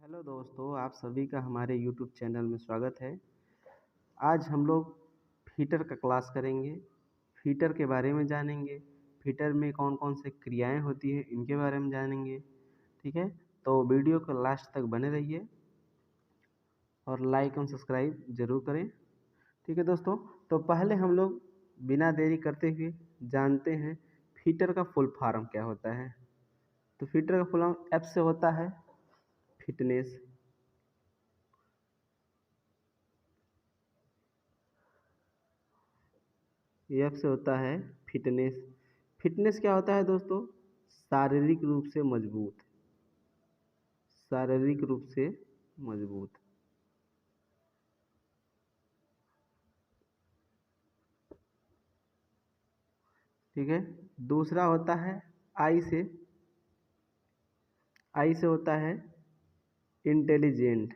Hello दोस्तों, आप सभी का हमारे यूट्यूब चैनल में स्वागत है। आज हम लोग हीटर का क्लास करेंगे। हीटर के बारे में जानेंगे। हीटर में कौन कौन से क्रियाएं होती हैं इनके बारे में जानेंगे। ठीक है, तो वीडियो को लास्ट तक बने रहिए और लाइक और सब्सक्राइब जरूर करें। ठीक है दोस्तों, तो पहले हम लोग बिना देरी करते हुए जानते हैं हीटर का फुल फॉर्म क्या होता है। तो हीटर का फुल फॉर्म एफ से होता है फिटनेस। एफ से होता है फिटनेस। फिटनेस क्या होता है दोस्तों? शारीरिक रूप से मजबूत। शारीरिक रूप से मजबूत। ठीक है, दूसरा होता है आई से। आई से होता है इंटेलिजेंट।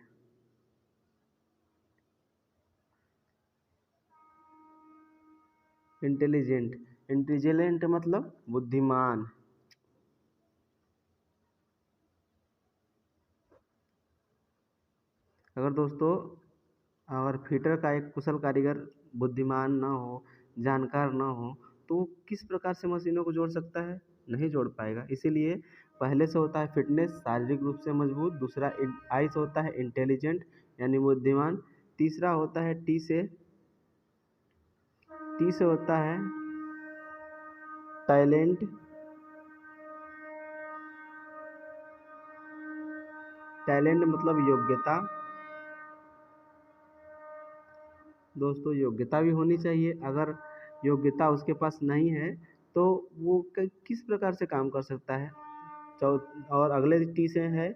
इंटेलिजेंट इंटेलिजेंट मतलब बुद्धिमान। अगर दोस्तों अगर फिटर का एक कुशल कारीगर बुद्धिमान न हो, जानकार न हो, तो वो किस प्रकार से मशीनों को जोड़ सकता है? नहीं जोड़ पाएगा। इसीलिए पहले से होता है फिटनेस, शारीरिक रूप से मजबूत। दूसरा आई से होता है इंटेलिजेंट यानी बुद्धिमान। तीसरा होता है टी से होता है टैलेंट। टैलेंट मतलब योग्यता। दोस्तों योग्यता भी होनी चाहिए। अगर योग्यता उसके पास नहीं है तो वो किस प्रकार से काम कर सकता है? और अगले टी से है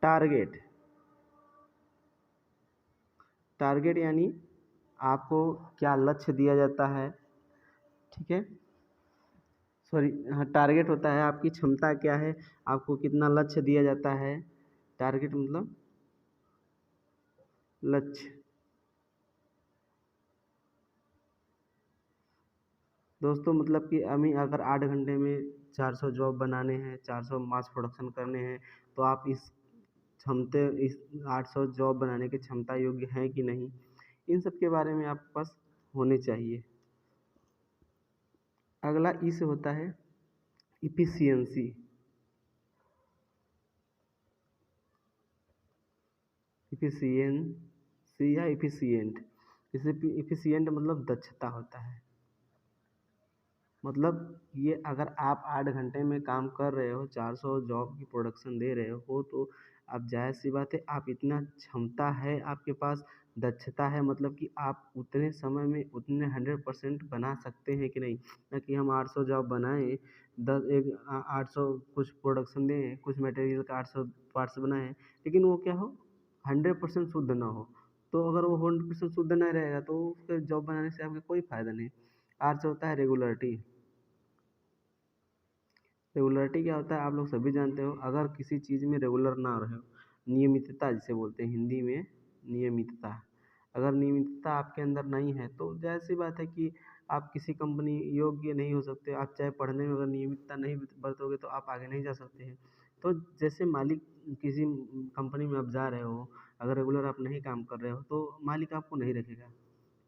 टारगेट। टारगेट यानी आपको क्या लक्ष्य दिया जाता है। ठीक है, सॉरी, हाँ, टारगेट होता है आपकी क्षमता क्या है, आपको कितना लक्ष्य दिया जाता है। टारगेट मतलब लक्ष्य। दोस्तों मतलब कि हमें अगर 8 घंटे में 400 जॉब बनाने हैं, 400 मास प्रोडक्शन करने हैं, तो आप इस 800 जॉब बनाने की क्षमता योग्य हैं कि नहीं, इन सब के बारे में आपके पास होने चाहिए। अगला ई से होता है इफिशियंसी। इफिशियंसी या इफिशियंट। इसे इफिशियंट मतलब दक्षता होता है। मतलब ये अगर आप 8 घंटे में काम कर रहे हो, 400 जॉब की प्रोडक्शन दे रहे हो, तो अब जाहिर सी बात है आप इतना क्षमता है आपके पास, दक्षता है, मतलब कि आप उतने समय में उतने 100% बना सकते हैं कि नहीं। ना कि हम 800 जॉब बनाएं, 800 कुछ प्रोडक्शन दें, कुछ मटेरियल का 800 पार्ट्स बनाएं, लेकिन वो क्या हो, 100% शुद्ध ना हो। तो अगर वो 100% शुद्ध नहीं रहेगा तो फिर जॉब बनाने से आपको कोई फ़ायदा नहीं। आर से होता है रेगुलरिटी। रेगुलरिटी क्या होता है आप लोग सभी जानते हो। अगर किसी चीज़ में रेगुलर ना रहे, नियमितता जिसे बोलते हैं हिंदी में, नियमितता। अगर नियमितता आपके अंदर नहीं है तो जाहिर सी बात है कि आप किसी कंपनी योग्य नहीं हो सकते। आप चाहे पढ़ने में अगर नियमितता नहीं बरतोगे तो आप आगे नहीं जा सकते हैं। तो जैसे मालिक किसी कंपनी में आप जा रहे हो, अगर रेगुलर आप नहीं काम कर रहे हो तो मालिक आपको नहीं रखेगा।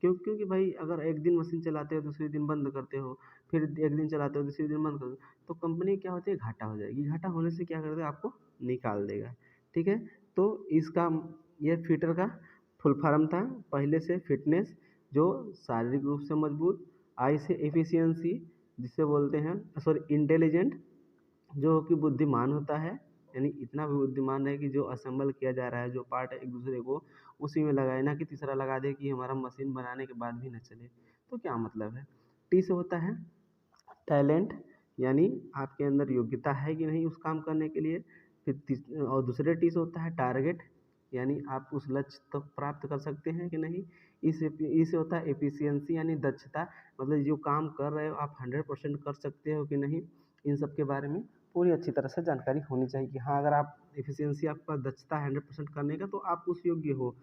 क्योंकि भाई अगर एक दिन मशीन चलाते हो, दूसरे दिन बंद करते हो, फिर एक दिन चलाते हो, दूसरे दिन बंद कर दो, तो कंपनी क्या होती है, घाटा हो जाएगी। घाटा होने से क्या कर देगा, आपको निकाल देगा। ठीक है, तो इसका ये फिटर का फुल फॉर्म था। पहले से फिटनेस जो शारीरिक रूप से मजबूत। आई से एफिशिएंसी जिसे बोलते हैं, सॉरी, इंटेलिजेंट जो कि बुद्धिमान होता है, यानी इतना भी बुद्धिमान है कि जो असेंबल किया जा रहा है, जो पार्ट है एक दूसरे को उसी में लगाए, ना कि तीसरा लगा दे कि हमारा मशीन बनाने के बाद भी न चले। तो क्या मतलब है। टी से होता है टैलेंट, यानी आपके अंदर योग्यता है कि नहीं उस काम करने के लिए। और दूसरे टी से होता है टारगेट, यानी आप उस लक्ष्य तक प्राप्त कर सकते हैं कि नहीं। इसे होता है एफिशिएंसी यानी दक्षता, मतलब जो काम कर रहे हो आप 100% कर सकते हो कि नहीं। इन सब के बारे में पूरी अच्छी तरह से जानकारी होनी चाहिए कि हाँ, अगर आप एफिशिएंसी आपका दक्षता है 100% करने का तो आप उस योग्य हो।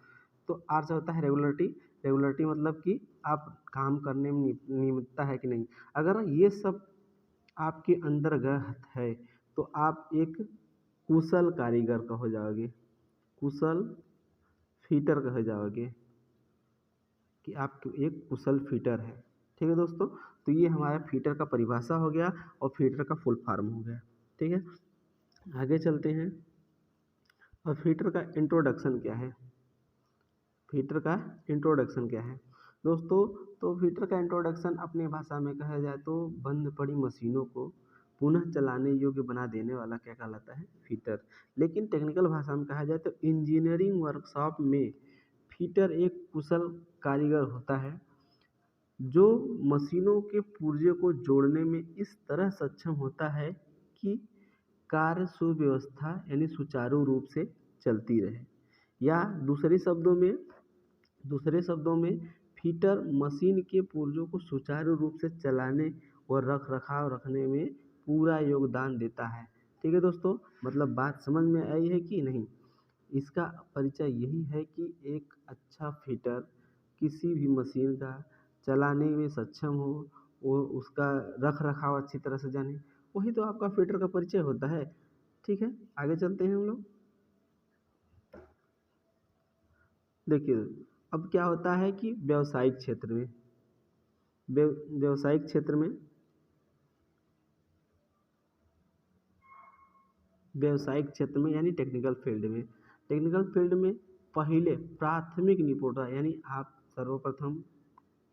तो आर से होता है रेगुलरिटी। रेगुलरिटी मतलब कि आप काम करने में नियमितता है कि नहीं। अगर ये सब आपके अंतर्गत है तो आप एक कुशल कारीगर का हो जाओगे। कुशल फीटर कहे जाओगे, कि आप एक कुशल फीटर है। ठीक है दोस्तों, तो ये हमारा फीटर का परिभाषा हो गया और फीटर का फुल फॉर्म हो गया। ठीक है, आगे चलते हैं। और फीटर का इंट्रोडक्शन क्या है? फीटर का इंट्रोडक्शन क्या है दोस्तों? तो फीटर का इंट्रोडक्शन अपनी भाषा में कहा जाए तो बंद पड़ी मशीनों को पुनः चलाने योग्य बना देने वाला क्या कहलाता है? फीटर। लेकिन टेक्निकल भाषा में कहा जाए तो इंजीनियरिंग वर्कशॉप में फीटर एक कुशल कारीगर होता है जो मशीनों के पुर्जे को जोड़ने में इस तरह सक्षम होता है कि कार्य सुव्यवस्था यानी सुचारू रूप से चलती रहे। या दूसरे शब्दों में फीटर मशीन के पुर्जों को सुचारू रूप से चलाने और रख रखाव रखने में पूरा योगदान देता है। ठीक है दोस्तों, मतलब बात समझ में आई है कि नहीं? इसका परिचय यही है कि एक अच्छा फीटर किसी भी मशीन का चलाने में सक्षम हो, वो उसका रख रखाव अच्छी तरह से जाने, वही तो आपका फीटर का परिचय होता है। ठीक है, आगे चलते हैं हम लोग। देखिए, अब क्या होता है कि व्यावसायिक क्षेत्र में व्यावसायिक क्षेत्र में व्यावसायिक क्षेत्र में यानी टेक्निकल फील्ड में पहले प्राथमिक निपुणता यानी आप सर्वप्रथम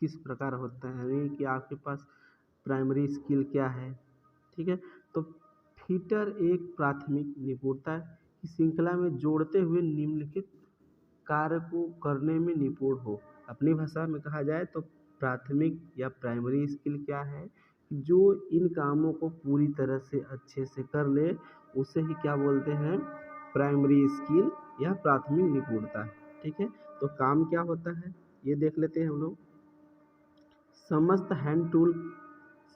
किस प्रकार होता है, यानी कि आपके पास प्राइमरी स्किल क्या है। ठीक है, तो फीटर एक प्राथमिक निपुणता की श्रृंखला में जोड़ते हुए निम्नलिखित कार्य को करने में निपुण हो। अपनी भाषा में कहा जाए तो प्राथमिक या प्राइमरी स्किल क्या है, जो इन कामों को पूरी तरह से अच्छे से कर ले, उसे ही क्या बोलते हैं? प्राइमरी स्किल या प्राथमिक निपुणता। ठीक है, तो काम क्या होता है ये देख लेते हैं हम लोग। समस्त हैंड टूल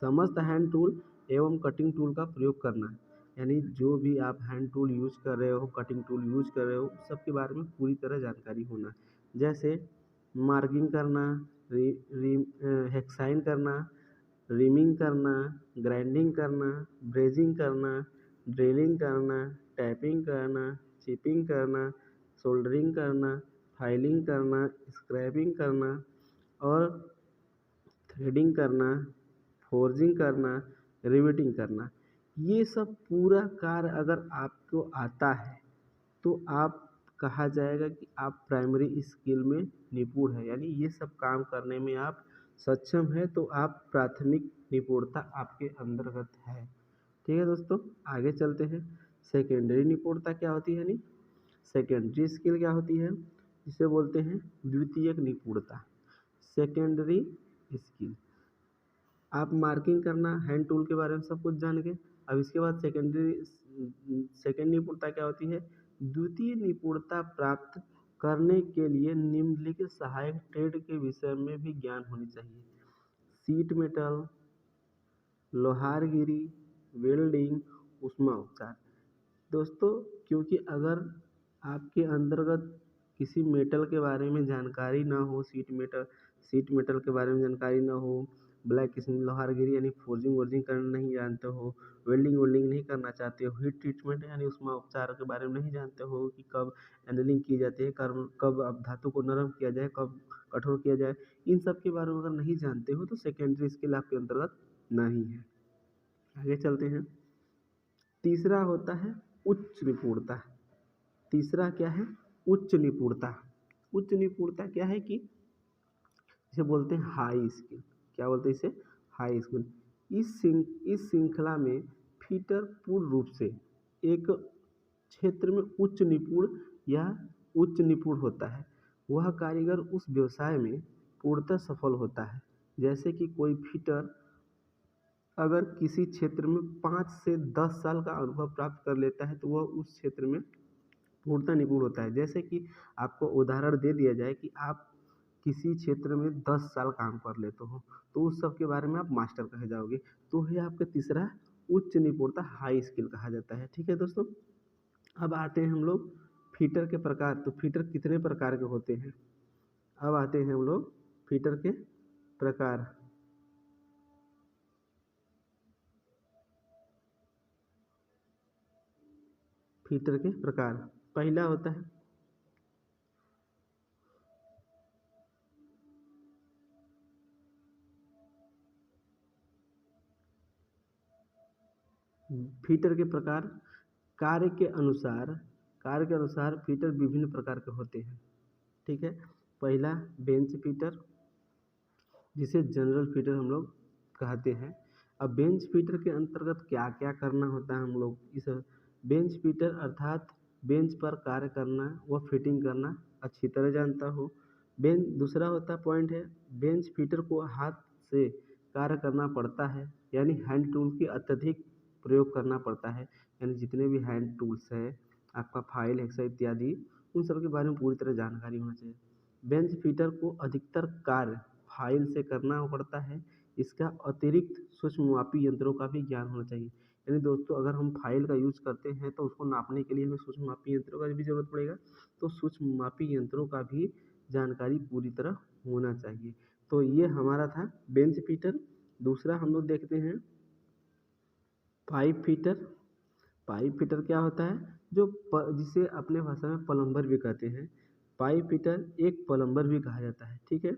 समस्त हैंड टूल एवं कटिंग टूल का प्रयोग करना, यानी जो भी आप हैंड टूल यूज कर रहे हो, कटिंग टूल यूज कर रहे हो, सब के बारे में पूरी तरह जानकारी होना। जैसे मार्किंग करना, हेक्साइन करना, रिमिंग करना, ग्राइंडिंग करना, ब्रेजिंग करना, ड्रिलिंग करना, टैपिंग करना, चिपिंग करना, सोल्डरिंग करना, फाइलिंग करना, स्क्रैपिंग करना और थ्रेडिंग करना, फोर्जिंग करना, रिवेटिंग करना। ये सब पूरा कार्य अगर आपको आता है तो आप कहा जाएगा कि आप प्राइमरी स्किल में निपुण है, यानी ये सब काम करने में आप सक्षम है, तो आप प्राथमिक निपुणता आपके अंतर्गत है। ठीक है दोस्तों, आगे चलते हैं। सेकेंडरी निपुणता क्या होती है, यानी सेकेंडरी स्किल क्या होती है, जिसे बोलते हैं द्वितीयक निपुणता। सेकेंडरी स्किल, आप मार्किंग करना, हैंड टूल के बारे में सब कुछ जान गए। अब इसके बाद सेकेंड निपुणता क्या होती है? द्वितीय निपुणता प्राप्त करने के लिए निम्नलिखित सहायक ट्रेड के विषय में भी ज्ञान होनी चाहिए। शीट मेटल, लोहारगिरी, वेल्डिंग, ऊष्मा उपचार। दोस्तों, क्योंकि अगर आपके अंतर्गत किसी मेटल के बारे में जानकारी ना हो, शीट मेटल के बारे में जानकारी ना हो, ब्लैक किस्म लोहारगिरी यानी फोर्जिंग वर्जिंग करना नहीं जानते हो, वेल्डिंग नहीं करना चाहते हो, हीट ट्रीटमेंट यानी ऊष्मा उपचार के बारे में नहीं जानते हो कि कब एनलिंग की जाती है, कब अब धातु को नरम किया जाए, कब कठोर किया जाए, इन सब के बारे में अगर नहीं जानते हो तो सेकेंडरी स्किल आपके अंतर्गत नहीं है। आगे चलते हैं। तीसरा होता है उच्च निपुणता। तीसरा क्या है? उच्च निपुणता। उच्च निपुणता क्या है कि इसे बोलते हैं हाई स्किल। क्या बोलते हैं इसे? High skill. इस श्रृंखला में फीटर पूर्ण रूप से एक क्षेत्र में उच्च निपुण होता है। वह कारीगर उस व्यवसाय में पूर्णतः सफल होता है। जैसे कि कोई फीटर अगर किसी क्षेत्र में 5 से 10 साल का अनुभव प्राप्त कर लेता है तो वह उस क्षेत्र में पूर्णतः निपुण होता है। जैसे कि आपको उदाहरण दे दिया जाए कि आप किसी क्षेत्र में 10 साल काम कर लेते हो तो उस सब के बारे में आप मास्टर कहे जाओगे, तो यह आपका तीसरा उच्च निपुणता हाई स्किल कहा जाता है। ठीक है दोस्तों, अब आते हैं हम लोग फीटर के प्रकार। तो फीटर कितने प्रकार के होते हैं? अब आते हैं हम लोग फीटर के प्रकार। फीटर के प्रकार, पहला होता है फीटर के प्रकार, कार्य के अनुसार फीटर विभिन्न प्रकार के होते हैं। ठीक है, पहला बेंच फीटर, जिसे जनरल फीटर हम लोग कहते हैं। अब बेंच फीटर के अंतर्गत क्या क्या करना होता है, हम लोग इस बेंच फीटर अर्थात बेंच पर कार्य करना व फिटिंग करना अच्छी तरह जानता हो। बेंच दूसरा होता पॉइंट है, बेंच फीटर को हाथ से कार्य करना पड़ता है, यानी हैंड टूल की अत्यधिक प्रयोग करना पड़ता है, यानी जितने भी हैंड टूल्स है, आपका फाइल एक्सेल इत्यादि, उन सब के बारे में पूरी तरह जानकारी होना चाहिए। बेंच फीटर को अधिकतर कार्य फाइल से करना पड़ता है, इसका अतिरिक्त सूक्ष्ममापी यंत्रों का भी ज्ञान होना चाहिए। यानी दोस्तों, अगर हम फाइल का यूज़ करते हैं तो उसको नापने के लिए हमें सूक्ष्ममापी यंत्रों का भी ज़रूरत पड़ेगा, तो सूक्ष्ममापी यंत्रों का भी जानकारी पूरी तरह होना चाहिए। तो ये हमारा था बेंच फीटर। दूसरा हम लोग देखते हैं पाइप फीटर। पाइप फिटर क्या होता है, जिसे अपने भाषा में प्लम्बर भी कहते हैं। पाइप फिटर एक प्लम्बर भी कहा जाता है। ठीक है,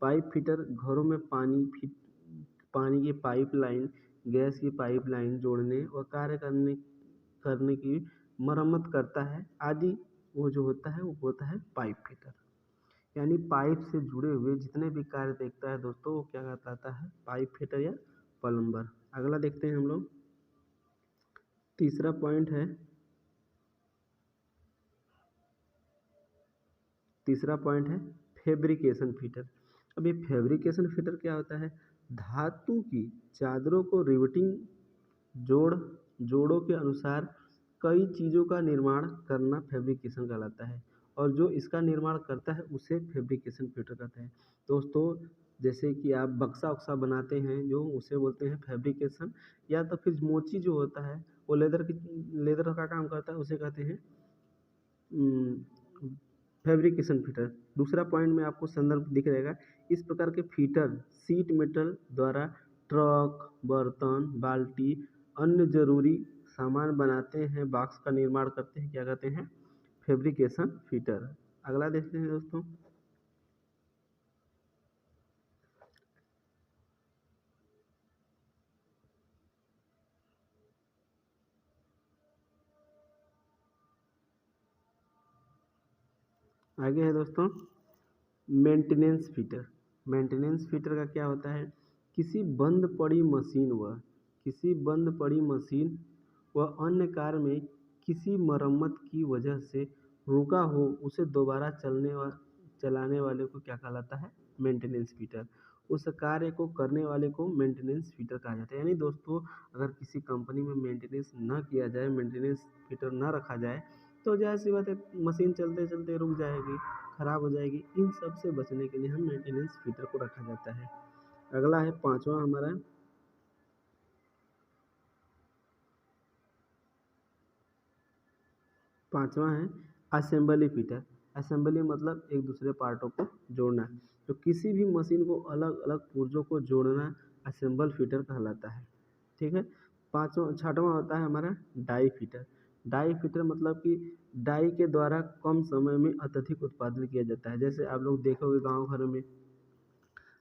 पाइप फिटर घरों में पानी की पाइप लाइन, गैस की पाइप लाइन जोड़ने और कार्य करने की मरम्मत करता है आदि। वो जो होता है वो होता है पाइप फिटर, यानी पाइप से जुड़े हुए जितने भी कार्य देखता है दोस्तों, वो क्या कहलाता है, पाइप फिटर या प्लम्बर। अगला देखते हैं हम लोग, तीसरा पॉइंट है, फैब्रिकेशन फीटर। अब ये फैब्रिकेशन फीटर क्या होता है, धातु की चादरों को रिवेटिंग जोड़ों के अनुसार कई चीज़ों का निर्माण करना फैब्रिकेशन कहलाता है, और जो इसका निर्माण करता है उसे फैब्रिकेशन फीटर कहते हैं। दोस्तों, जैसे कि आप बक्सा उक्सा बनाते हैं जो, उसे बोलते हैं फैब्रिकेशन, या तो फिर मोची जो होता है वो लेदर का काम करता है, उसे कहते हैं फैब्रिकेशन फीटर। दूसरा पॉइंट में आपको संदर्भ दिख रहेगा, इस प्रकार के फीटर सीट मेटल द्वारा ट्रक, बर्तन, बाल्टी, अन्य जरूरी सामान बनाते हैं, बॉक्स का निर्माण करते हैं, क्या कहते हैं, फैब्रिकेशन फीटर। अगला देखते हैं दोस्तों, आगे है दोस्तों मेंटेनेंस फीटर। मेंटेनेंस फीटर का क्या होता है, किसी बंद पड़ी मशीन व अन्य कार्य में किसी मरम्मत की वजह से रुका हो, उसे दोबारा चलाने वाले को क्या कहलाता है, मेंटेनेंस फीटर। उस कार्य को करने वाले को मेंटेनेंस फीटर कहा जाता है। यानी दोस्तों, अगर किसी कंपनी में मेंटेनेंस न किया जाए, मेंटेनेंस फीटर न रखा जाए, तो जाहिर सी बात है मशीन चलते चलते रुक जाएगी, खराब हो जाएगी। इन सब से बचने के लिए हम मेंटेनेंस फीटर को रखा जाता है। अगला है पांचवा हमारा, है असेंबली फीटर। असेंबली मतलब एक दूसरे पार्टों को जोड़ना। तो किसी भी मशीन को अलग अलग पुर्जों को जोड़ना असेंबल फीटर कहलाता है। ठीक है, छठवां होता है हमारा डाई फीटर। डाई फीटर मतलब कि डाई के द्वारा कम समय में अत्यधिक उत्पादन किया जाता है। जैसे आप लोग देखोगे गांव घरों में,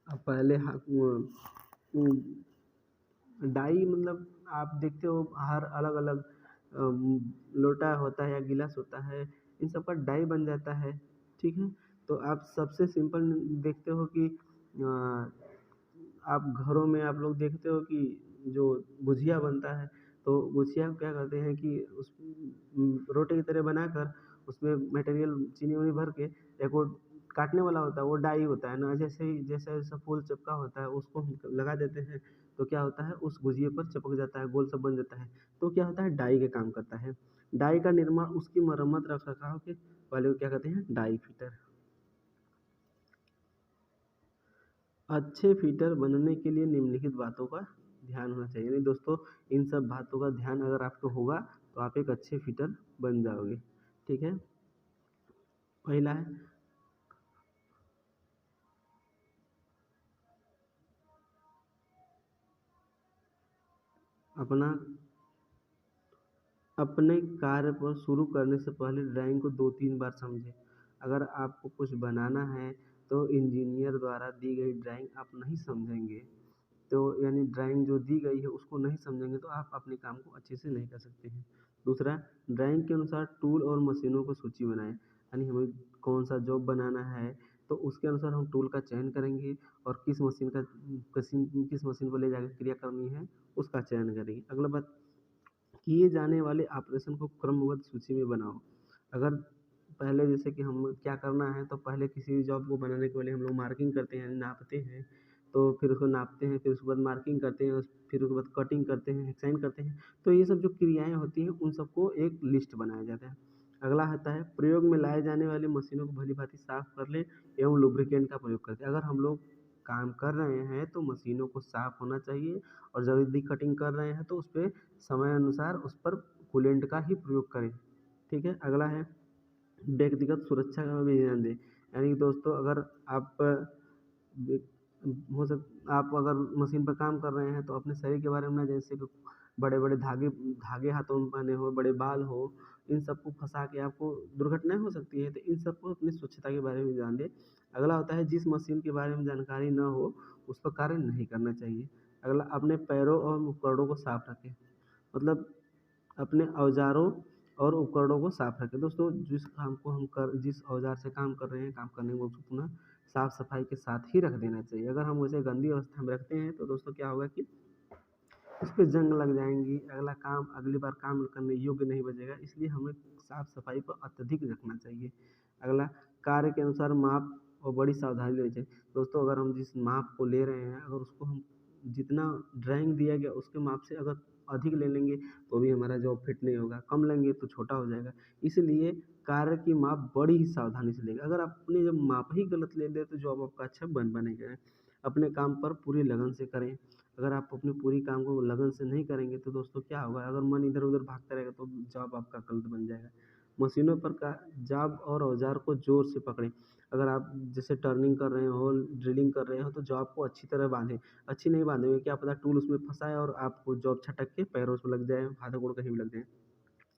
अब पहले डाई मतलब आप देखते हो हर अलग अलग लोटा होता है या गिलास होता है, इन सब का डाई बन जाता है। ठीक है, तो आप सबसे सिंपल देखते हो कि आप घरों में आप लोग देखते हो कि जो गुझिया बनता है, तो गुझिया को क्या करते हैं कि उस रोटी की तरह बनाकर उसमें मटेरियल चीनी उनी भर के, एक वो काटने वाला होता है, वो डाई होता है ना, जैसे जैसा फूल चपका होता है उसको हम लगा देते हैं, तो क्या होता है उस गुझिया पर चिपक जाता है, गोल सा बन जाता है। तो क्या होता है, डाई का काम करता है। डाई का निर्माण, उसकी मरम्मत रख रखाव के वाले को क्या कहते हैं, डाई फिटर। अच्छे फिटर बनने के लिए निम्नलिखित बातों का ध्यान होना चाहिए। नहीं दोस्तों, इन सब बातों का ध्यान अगर आपको होगा तो आप एक अच्छे फिटर बन जाओगे। ठीक है, पहला है अपना अपने कार्य पर शुरू करने से पहले ड्राइंग को 2-3 बार समझें। अगर आपको कुछ बनाना है तो इंजीनियर द्वारा दी गई ड्राइंग आप नहीं समझेंगे तो यानी ड्राइंग जो दी गई है उसको नहीं समझेंगे तो आप अपने काम को अच्छे से नहीं कर सकते हैं। दूसरा, ड्राइंग के अनुसार टूल और मशीनों को सूची बनाएं, यानी हमें कौन सा जॉब बनाना है तो उसके अनुसार हम टूल का चयन करेंगे और किस मशीन को ले जाकर क्रिया करनी है उसका चयन करेंगे। अगला बात, किए जाने वाले ऑपरेशन को क्रमबद्ध सूची में बनाओ। अगर पहले जैसे कि हम क्या करना है तो पहले किसी भी जॉब को बनाने के पहले हम लोग मार्किंग करते हैं, नापते हैं, तो फिर उसको नापते हैं, फिर उसके बाद मार्किंग करते हैं, फिर उसके बाद कटिंग करते हैं, हेक्साइन करते हैं। तो ये सब जो क्रियाएं होती हैं उन सबको एक लिस्ट बनाया जाता है। अगला आता है, प्रयोग में लाए जाने वाली मशीनों को भली भांति साफ कर ले एवं लुब्रिकेंट का प्रयोग करते हैं। अगर हम लोग काम कर रहे हैं तो मशीनों को साफ होना चाहिए, और जब यदि कटिंग कर रहे हैं तो उस पर समय अनुसार उस पर कूलेंट का ही प्रयोग करें। ठीक है। अगला है, व्यक्तिगत सुरक्षा का भी ध्यान दें। यानी कि दोस्तों, अगर आप आप अगर मशीन पर काम कर रहे हैं तो अपने शरीर के बारे में ना, जैसे कि बड़े बड़े धागे धागे हाथों में पहने हो, बड़े बाल हो, इन सबको फंसा के आपको दुर्घटनाएं हो सकती है, तो इन सबको अपनी स्वच्छता के बारे में ध्यान दें। अगला होता है, जिस मशीन के बारे में जानकारी न हो उस पर कार्य नहीं करना चाहिए। अगला, अपने पैरों और उपकरणों को साफ रखें। मतलब अपने औजारों और उपकरणों को साफ रखें। दोस्तों, जिस औजार से काम कर रहे हैं, काम करने को उसको पुनः साफ सफाई के साथ ही रख देना चाहिए। अगर हम उसे गंदी अवस्था में रखते हैं तो दोस्तों क्या होगा कि उस पे जंग लग जाएंगी, अगली बार काम करने योग्य नहीं बचेगा। इसलिए हमें साफ सफाई पर अत्यधिक रखना चाहिए। अगला, कार्य के अनुसार माप और बड़ी सावधानी लेनी चाहिए। दोस्तों, अगर हम जिस माप को ले रहे हैं, अगर उसको हम जितना ड्राइंग दिया गया उसके माप से अगर अधिक ले लेंगे तो भी हमारा जॉब फिट नहीं होगा, कम लेंगे तो छोटा हो जाएगा। इसलिए कार्य की माप बड़ी ही सावधानी से लेगा। अगर आपने जब माप ही गलत ले लिया तो जॉब आपका अच्छा बनेगा। अपने काम पर पूरी लगन से करें। अगर आप अपने पूरी काम को लगन से नहीं करेंगे तो दोस्तों क्या होगा, अगर मन इधर उधर भागता रहेगा तो जॉब आपका गलत बन जाएगा। मशीनों पर का जॉब और औजार को जोर से पकड़ें। अगर आप जैसे टर्निंग कर रहे हो, ड्रिलिंग कर रहे हो तो जॉब को अच्छी तरह बांधें। अच्छी नहीं बांधेंगे, क्या पता टूल उसमें फंसा है और आपको जॉब छटक के पैरों से लग जाए, हाथों गोड़ कहीं भी लग जाए।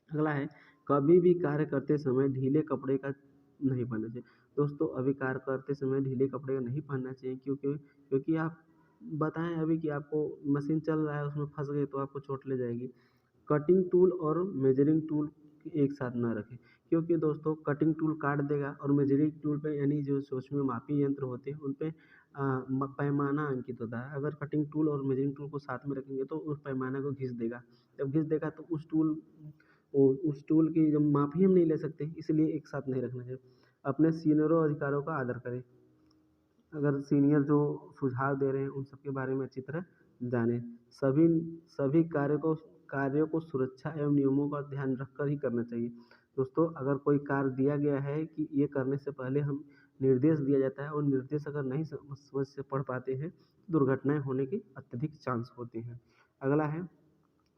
अगला है, कभी भी कार्य करते समय ढीले कपड़े का नहीं पहनना चाहिए। दोस्तों, अभी कार्य करते समय ढीले कपड़े का नहीं पहनना चाहिए, क्योंकि आप बताएं अभी कि आपको मशीन चल रहा है उसमें फंस गए तो आपको चोट ले जाएगी। कटिंग टूल और मेजरिंग टूल एक साथ ना रखें, क्योंकि दोस्तों कटिंग टूल काट देगा और मेजरिंग टूल पे यानी जो सूक्ष्म मापी यंत्र होते हैं उन पे पैमाना अंकित होता है। अगर कटिंग टूल और मेजरिंग टूल को साथ में रखेंगे तो उस पैमाने को घिस देगा। जब घिस देगा तो उस टूल की जब माप ही हम नहीं ले सकते, इसलिए एक साथ नहीं रखना चाहिए। अपने सीनियरों अधिकारों का आदर करें। अगर सीनियर जो सुझाव दे रहे हैं उन सब के बारे में अच्छी तरह जानें। सभी सभी कार्यों को सुरक्षा एवं नियमों का ध्यान रखकर ही करना चाहिए। दोस्तों, अगर कोई कार्य दिया गया है कि ये करने से पहले हम निर्देश दिया जाता है और निर्देश अगर नहीं समझ से पढ़ पाते हैं तो दुर्घटनाएं होने के अत्यधिक चांस होते हैं। अगला है,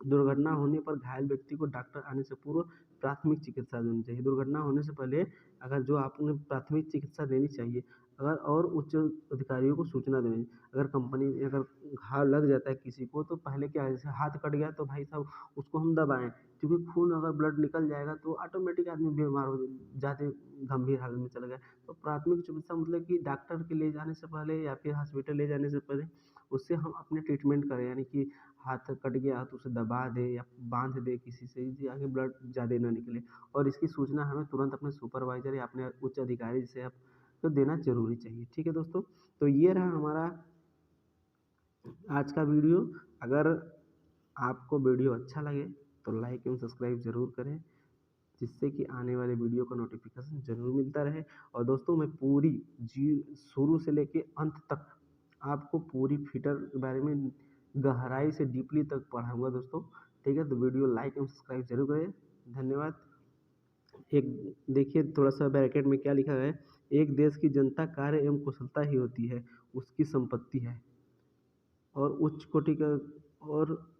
दुर्घटना होने पर घायल व्यक्ति को डॉक्टर आने से पूर्व प्राथमिक चिकित्सा देनी चाहिए। दुर्घटना होने से पहले अगर जो आपने प्राथमिक चिकित्सा देनी चाहिए, अगर और उच्च अधिकारियों को सूचना देनी। अगर कंपनी में अगर घाव लग जाता है किसी को तो पहले क्या है, जैसे हाथ कट गया तो भाई साहब उसको हम दबाएं, क्योंकि खून अगर ब्लड निकल जाएगा तो ऑटोमेटिक आदमी बीमार हो ज़्यादा गंभीर हालत में चला गया। तो प्राथमिक चिकित्सा मतलब कि डॉक्टर के ले जाने से पहले या फिर हॉस्पिटल ले जाने से पहले उससे हम अपने ट्रीटमेंट करें, यानी कि हाथ कट गया तो उसे दबा दे या बांध दे किसी से, जिससे आगे ब्लड ज़्यादा ना निकले। और इसकी सूचना हमें तुरंत अपने सुपरवाइजर या अपने उच्च अधिकारी से आप तो देना ज़रूरी चाहिए। ठीक है दोस्तों, तो ये रहा हमारा आज का वीडियो। अगर आपको वीडियो अच्छा लगे तो लाइक एवं सब्सक्राइब ज़रूर करें, जिससे कि आने वाले वीडियो का नोटिफिकेशन ज़रूर मिलता रहे। और दोस्तों, मैं पूरी जी शुरू से लेके अंत तक आपको पूरी फिटर के बारे में गहराई से डीपली तक पढ़ाऊंगा दोस्तों। ठीक है, तो वीडियो लाइक एवं सब्सक्राइब जरूर करें। धन्यवाद। एक देखिए थोड़ा सा ब्रैकेट में क्या लिखा है, एक देश की जनता कार्य एवं कुशलता ही होती है उसकी संपत्ति है, और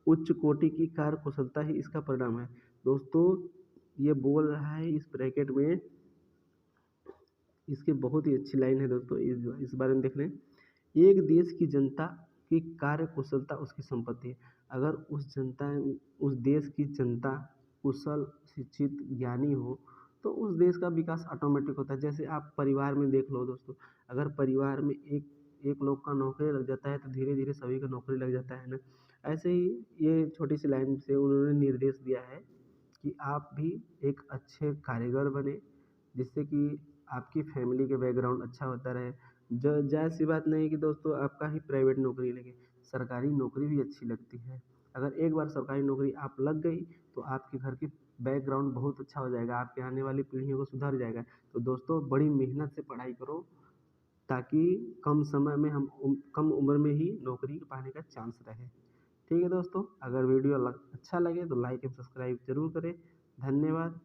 उच्च कोटि की कार्य कुशलता ही इसका परिणाम है। दोस्तों, ये बोल रहा है इस ब्रैकेट में, इसकी बहुत ही अच्छी लाइन है दोस्तों, इस बारे में देख लें। एक देश की जनता की कार्य कुशलता उसकी संपत्ति है। अगर उस देश की जनता कुशल, शिक्षित, ज्ञानी हो तो उस देश का विकास ऑटोमेटिक होता है। जैसे आप परिवार में देख लो दोस्तों, अगर परिवार में एक एक लोग का नौकरी लग जाता है तो धीरे धीरे सभी का नौकरी लग जाता है ना। ऐसे ही ये छोटी सी लाइन से उन्होंने निर्देश दिया है कि आप भी एक अच्छे कारीगर बने, जिससे कि आपकी फैमिली के बैकग्राउंड अच्छा होता रहे। जो जायज़ सी बात नहीं कि दोस्तों आपका ही प्राइवेट नौकरी लगे, सरकारी नौकरी भी अच्छी लगती है। अगर एक बार सरकारी नौकरी आप लग गई तो आपके घर की बैकग्राउंड बहुत अच्छा हो जाएगा, आपके आने वाली पीढ़ियों को सुधर जाएगा। तो दोस्तों बड़ी मेहनत से पढ़ाई करो, ताकि कम समय में कम उम्र में ही नौकरी पाने का चांस रहे। ठीक है दोस्तों, अगर वीडियो अच्छा लगे तो लाइक एंड सब्सक्राइब जरूर करें। धन्यवाद।